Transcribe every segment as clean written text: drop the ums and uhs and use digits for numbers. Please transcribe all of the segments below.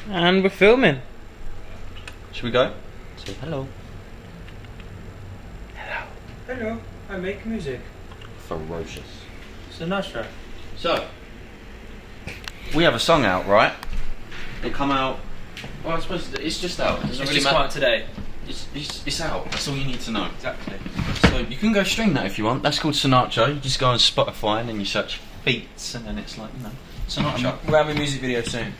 And we're filming. Should we go? Say hello. Hello. Hello. I make music. Ferocious. Sinatra. So, we have a song out, right? It come out. Well, I suppose it's just out. It doesn't It's really just matter. come out today. It's out. That's all you need to know. Exactly. So you can go stream that if you want. That's called Sinatra. You just go on Spotify and then you search FEATS, and then it's like, Sinatra. We're having a music video soon.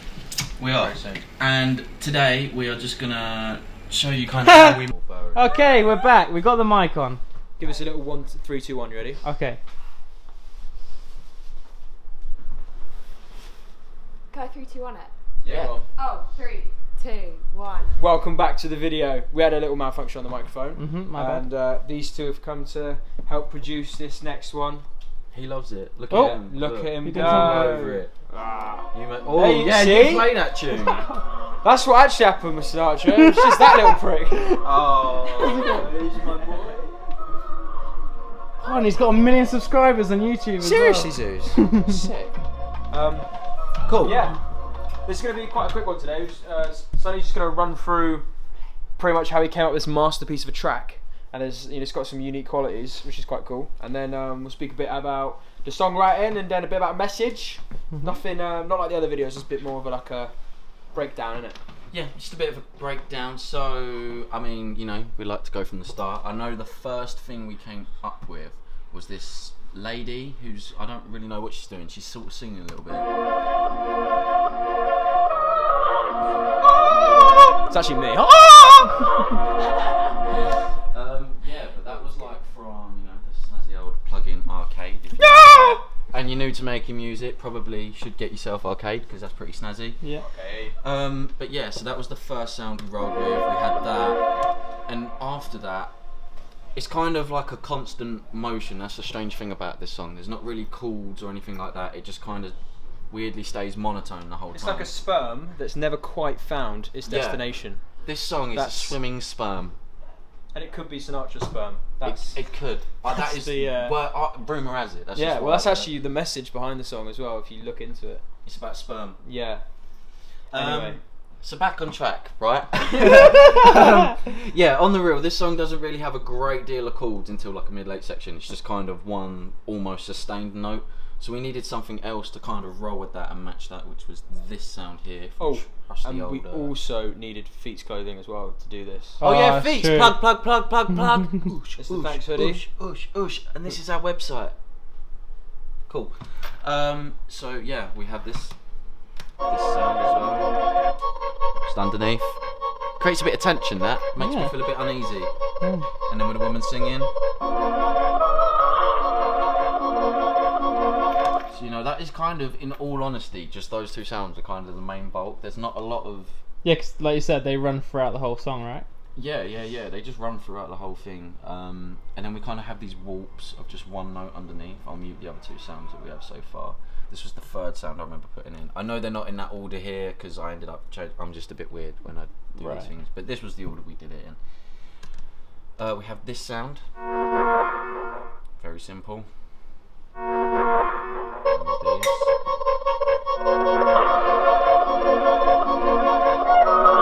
We are. Very soon. And today we are just gonna show you kind of how we. Okay, we're back. We got the mic on. Give us a little 1, 3, 2, 1. You ready? Okay. Go 3, 2, 1 it. Yeah. Go on. Oh, 3, 2, 1. Welcome back to the video. We had a little malfunction on the microphone, My bad. and these two have come to help produce this next one. He loves it. Look Oh, at him. look at him He go. did something over it. Oh, Hey, yeah, see? you play that tune. That's what actually happened with Sinatra. It's just that little prick. Oh, he's my boy. Oh, and he's got 1 million subscribers on YouTube as Seriously, well. Zeus. Sick. Cool. Yeah. This is going to be quite a quick one today. Sonny's just going to run through pretty much how he came up with this masterpiece of a track, and it's got some unique qualities, which is quite cool. And then we'll speak a bit about the songwriting, and then a bit about message. Nothing, not like the other videos. It's a bit more of a breakdown, isn't it? Yeah, just a bit of a breakdown. So, I mean, we like to go from the start. I know the first thing we came up with was this lady who's, I don't really know what she's doing. She's sort of singing a little bit. It's actually me. Yeah, but that was like from, the snazzy old plug-in arcade. If you and you're new to making music, probably should get yourself arcade because that's pretty snazzy. Yeah. Okay. But yeah, so that was the first sound we rolled with. We had that, and after that, it's kind of like a constant motion. That's the strange thing about this song. There's not really chords or anything like that. It just kind of weirdly stays monotone the whole It's time. like a sperm that's never quite found its Yeah. destination. This song is a swimming sperm. And it could be Sinatra's sperm. It could. That that's is the, rumour has it. That's Yeah, just well, what that's I've heard. actually the message behind the song as well, if you look into it. It's about sperm. Yeah. Anyway. So back on track, right? Yeah, on the real, this song doesn't really have a great deal of chords until like a mid-late section. It's just kind of one almost sustained note. So we needed something else to kind of roll with that and match that, which was this sound here. Oh, Rusty and old, we also needed FEATS Clothing as well to do this. Oh yeah, that's feet. true. Plug. Oosh, It's the oosh, thanks hoodie. oosh. And this is our website. Cool. So yeah, we have this sound as well. Just underneath. Creates a bit of tension, that. Makes me Yeah. feel a bit uneasy. Mm. And then with a woman singing. So, that is kind of, in all honesty, just those two sounds are kind of the main bulk. There's not a lot of... Yeah, 'cause like you said, they run throughout the whole song, right? Yeah. They just run throughout the whole thing. And then we kind of have these warps of just one note underneath. I'll mute the other two sounds that we have so far. This was the third sound I remember putting in. I know they're not in that order here because I ended up I'm just a bit weird when I do Right. these things. But this was the order we did it in. We have this sound. Very simple. And this.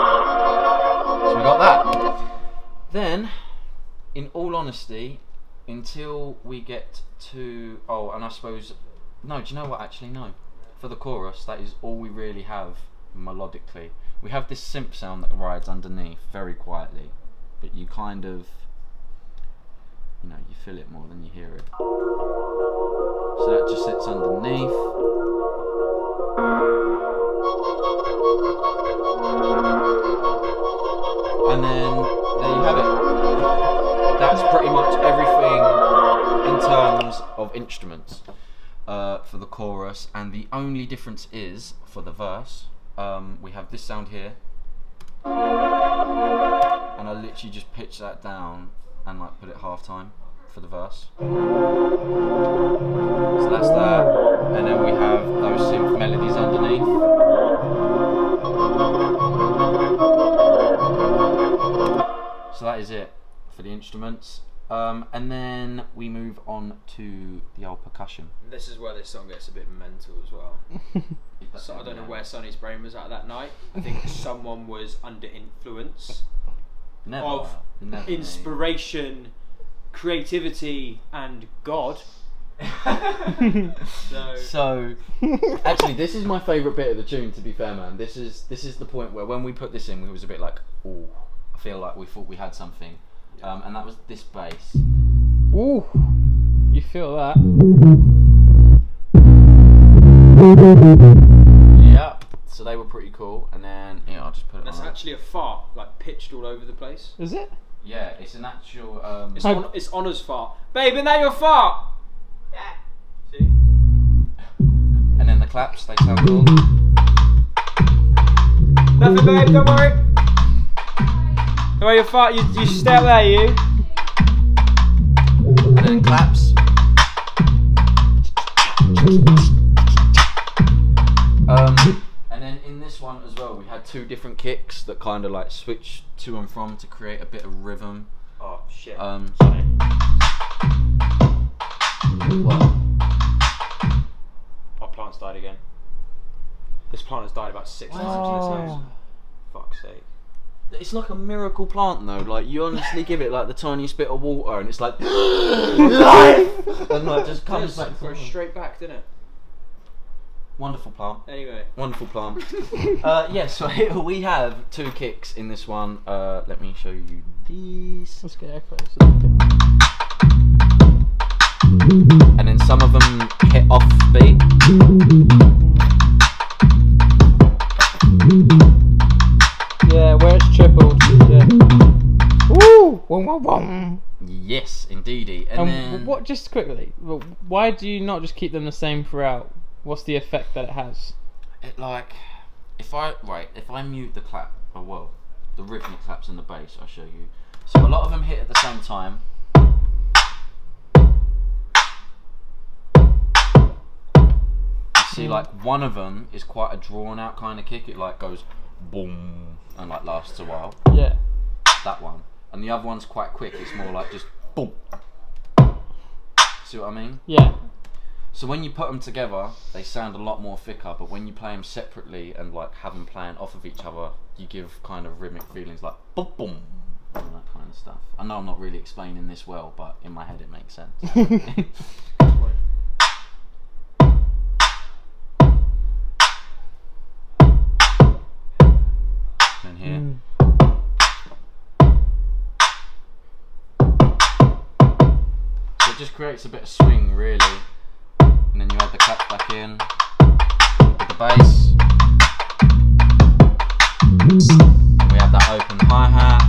So we got that. Then, in all honesty, until we get to... Oh, and I suppose... No, do you know what? Actually, no. For the chorus, that is all we really have melodically. We have this synth sound that rides underneath very quietly, but you kind of... you feel it more than you hear it. So that just sits underneath. And then there you have it. That's pretty much everything in terms of instruments for the chorus. And the only difference is for the verse, we have this sound here. And I literally just pitch that down and put it half time for the verse. So that's that. And then we have those synth melodies underneath. So that is it for the instruments. And then we move on to the old percussion. This is where this song gets a bit mental as well. So I don't know where Sonny's brain was at that night. I think someone was under influence of inspiration, creativity, and God. So actually, this is my favourite bit of the tune. To be fair, man, this is the point where when we put this in, we was a bit like, oh, I feel like we thought we had something, and that was this bass. Ooh, you feel that? Yeah. So they were pretty cool, and then I'll just put it. That's on. actually a fart, like pitched all over the place. Is it? Yeah, it's an actual. It's Honor's fart. Babe, isn't that your fart? Yeah. See? And then the claps, they sound cool. Nothing, babe. Don't worry. Don't worry, your fart. You stay up there, you. And then claps. And then in this one as well, we had two different kicks that kind of like switch to and from to create a bit of rhythm. Oh shit. Sorry. What? Our plant's died again. This plant has died about 6 times in this house. Fuck's sake. It's like a miracle plant though. Like you honestly give it like the tiniest bit of water, and it's like life, and like just comes back Goes straight back, didn't it? Wonderful plant. Anyway. Wonderful plant. Yeah, so here we have two kicks in this one. Let me show you these. Let's get echoes. And then some of them hit off beat. Yeah, where it's tripled. Yeah. Woo! Wom, wom, wom. Yes, indeedy. And then what? Just quickly, why do you not just keep them the same throughout? What's the effect that it has? it like if I mute the clap, the rhythmic claps and the bass, I'll show you. So a lot of them hit at the same time. You see, like one of them is quite a drawn out kind of kick. It like goes boom and like lasts a while. Yeah. That one. And the other one's quite quick. It's more like just boom. See what I mean? Yeah. So when you put them together, they sound a lot more thicker. But when you play them separately and like have them playing off of each other, you give kind of rhythmic feelings like boom, boom, and that kind of stuff. I know I'm not really explaining this well, but in my head it makes sense. And here. So it just creates a bit of swing, really. And then you add the clap back in with the bass. And we have that open hi-hat.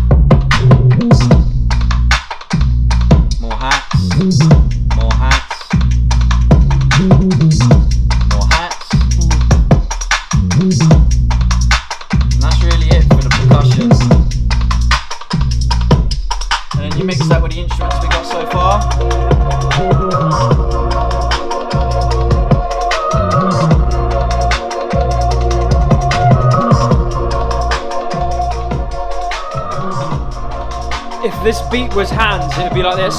More hats. More hats. More hats. And that's really it for the percussion. And then you mix that with the instruments we got so far. If this beat was hands, it would be like this.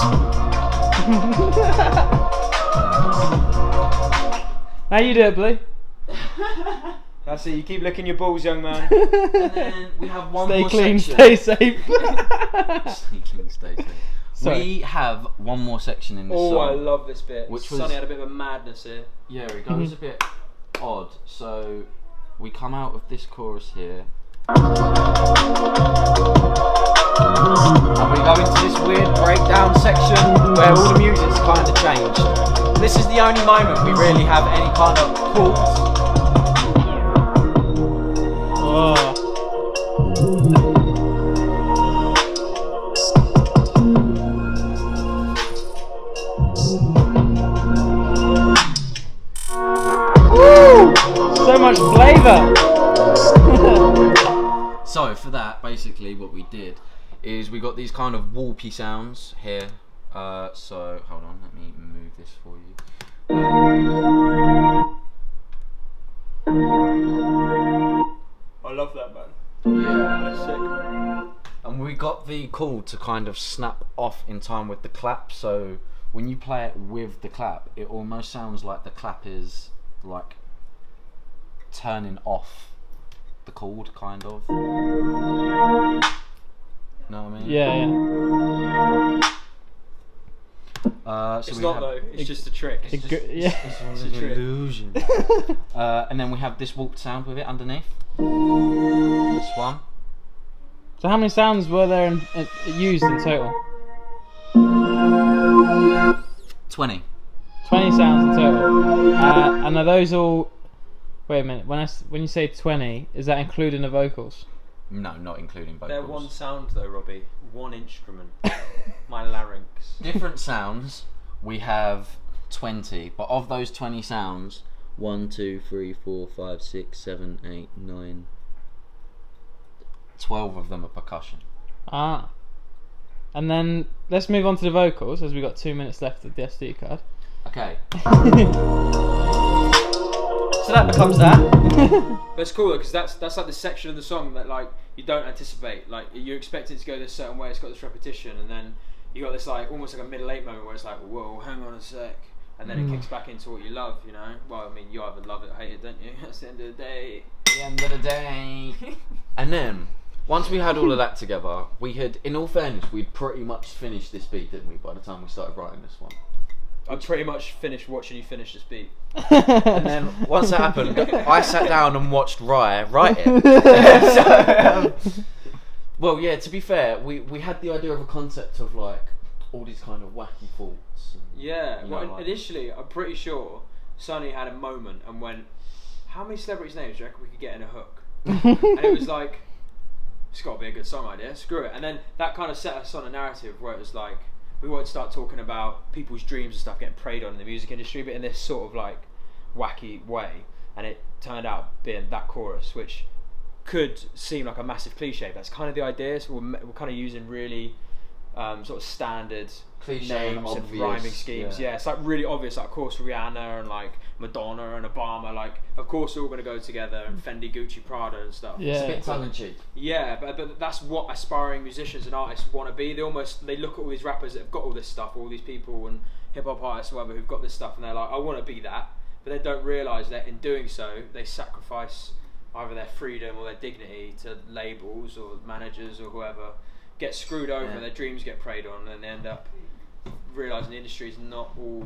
How you do it, Blue? That's it, you keep licking your balls, young man. And then we have one Stay more clean, section. stay safe. Stay clean, stay safe. Sorry. We have one more section in this Oh, song. I love this bit. Which was- Sonny had a bit of a madness here. Yeah, it goes a bit odd. So we come out of this chorus here. And we go into this weird breakdown section where all the music's kind of changed. This is the only moment we really have any kind of chords. Oh. Woo! So much flavour. So for that, basically what we did is we got these kind of warpy sounds here. So hold on, let me move this for you. I love that, man. Yeah. That's sick. And And we got the chord to kind of snap off in time with the clap, so when you play it with the clap, it almost sounds like the clap is like turning off the chord, kind of. Know what I mean? Yeah. So It's we not have, though. It's just a trick. It go- yeah. It's a an trick. illusion. And then we have this warped sound with it underneath. This one. So how many sounds were there used in total? 20. 20 sounds in total. And are those all? Wait a minute. When you say 20, is that including the vocals? No, not including vocals. They're one sound though, Robbie. One instrument. My larynx. Different sounds. We have 20, but of those 20 sounds, 1, 2, 3, 4, 5, 6, 7, 8, 9, 12 of them are percussion. Ah. And then let's move on to the vocals, as we got 2 minutes left of the SD card. Okay. So that becomes that. But it's cool though, because that's like the section of the song that like you don't anticipate. Like you expect it to go this certain way. It's got this repetition, and then you got this like almost like a middle 8 moment where it's like, whoa, hang on a sec, and then it kicks back into what you love. You know. Well, I mean, you either love it or hate it, don't you? That's the end of the day. The end of the day. And then, once we had all of that together, we had, in all fairness, we'd pretty much finished this beat, didn't we, by the time we started writing this one? I pretty much finished watching you finish this beat. And then, once that happened, I sat down and watched Rye write it. Well, yeah, to be fair, we had the idea of a concept of, like, all these kind of wacky thoughts. Yeah, You know, well, like- initially, I'm pretty sure Sonny had a moment and went, how many celebrities' names do you reckon we could get in a hook? And it was like, it's got to be a good song idea, screw it. And then that kind of set us on a narrative where it was like, we wanted to start talking about people's dreams and stuff getting preyed on in the music industry, but in this sort of like wacky way. And it turned out being that chorus, which could seem like a massive cliche, but that's kind of the idea. So we're kind of using really sort of standard Cliche and names and obvious, rhyming schemes. Yeah, it's like really obvious. Like, of course, Rihanna and like Madonna and Obama. Like, of course, they're all going to go together, and Fendi, Gucci, Prada, and stuff. It's a Yeah. bit tongue-in-cheek. Yeah, but that's what aspiring musicians and artists want to be. They look at all these rappers that have got all this stuff, all these people and hip hop artists and whatever who've got this stuff, and they're like, I want to be that, but they don't realise that in doing so, they sacrifice either their freedom or their dignity to labels or managers or whoever, get screwed over, Yeah. their dreams get preyed on, and they end up realising the industry is not all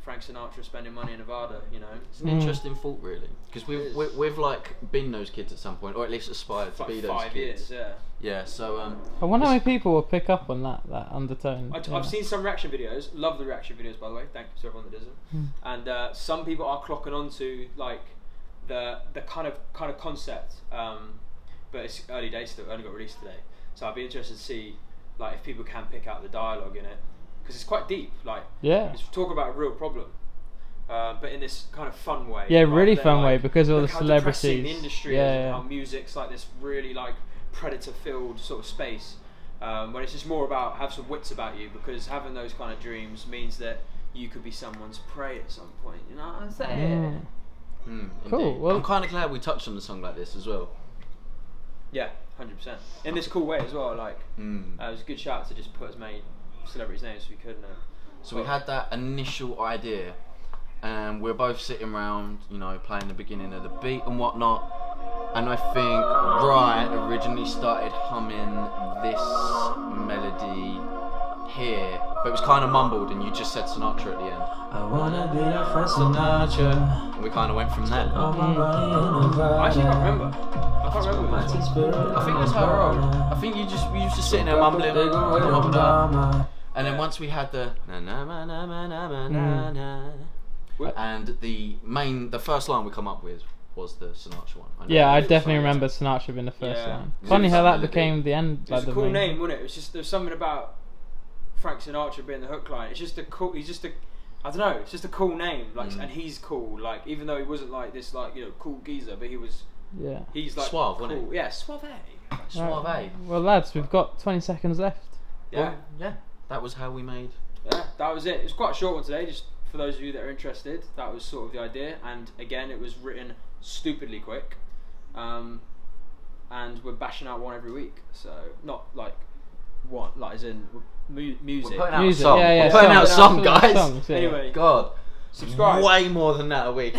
Frank Sinatra spending money in Nevada, you know. It's an interesting thought, really, because we've like been those kids at some point, or at least aspired It's to like be those 5 kids. years, yeah. Yeah. So I wonder how many people will pick up on that undertone. I've seen some reaction videos. Love the reaction videos, by the way. Thank you to everyone that does them. And some people are clocking on to like the kind of concept, but it's early days still. It only got released today, so I'd be interested to see like if people can pick out the dialogue in it, because it's quite deep. Like, Yeah. it's talk about a real problem, but in this kind of fun way. Yeah, rather really than, fun way, like, because of all look the how depressing celebrities. the industry Yeah, is, and yeah. how music's like this really like predator-filled sort of space. When it's just more about have some wits about you, because having those kind of dreams means that you could be someone's prey at some point. You know what I'm saying? Cool, indeed. well- I'm kind of glad we touched on a song like this as well. Yeah, 100%. In this cool way as well. Like, Mm. it was a good shout to just put as many celebrities' names as we could. So we had that initial idea, and we're both sitting around, you know, playing the beginning of the beat and whatnot. And I think Rye originally started humming this melody here, but it was kind of mumbled, and you just said Sinatra at the end. I wanna be like Frank Sinatra. And we kind of went from there. On my body in Nevada. I actually can't remember. I can't remember what it was. I think it was her role. I think you was just sitting there mumbling. They gon' wait on mama. And then once we had the na na na na na na na na, and the first line we come up with was the Sinatra one. I know Yeah, it I was definitely funny. remember Sinatra being the first Yeah. line. It Funny was how that melody. became the end. It was like a the cool main- name, wasn't it? It was just, there's something about Frank Sinatra being the hook line. It's just a cool. He's just a. I don't know. It's just a cool name. Like, and he's cool. Like, even though he wasn't like this, like, you know, cool geezer, but he was. Yeah. He's like Suave, cool. wasn't he? Yeah, suave. Suave. Right. Well, lads, we've got 20 seconds left. Yeah, Well, yeah, that was how we made. yeah. That was it. It was quite a short one today. Just for those of you that are interested, that was sort of the idea. And again, it was written stupidly quick. And we're bashing out one every week. So not like What? Like, as in music? We're putting out Music, a song. yeah, yeah, We're putting out a song, songs, guys. songs, yeah. Anyway, God, subscribe. way more than that a week.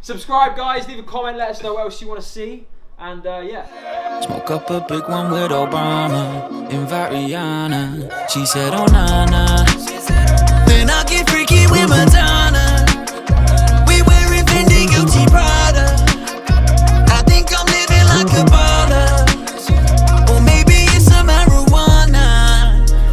Subscribe, guys. Leave a comment. Let us know what else you want to see. And yeah. Smoke up a big one with Obama. Invite Rihanna. She said, oh, nah, nah. Then I get freaky with my time.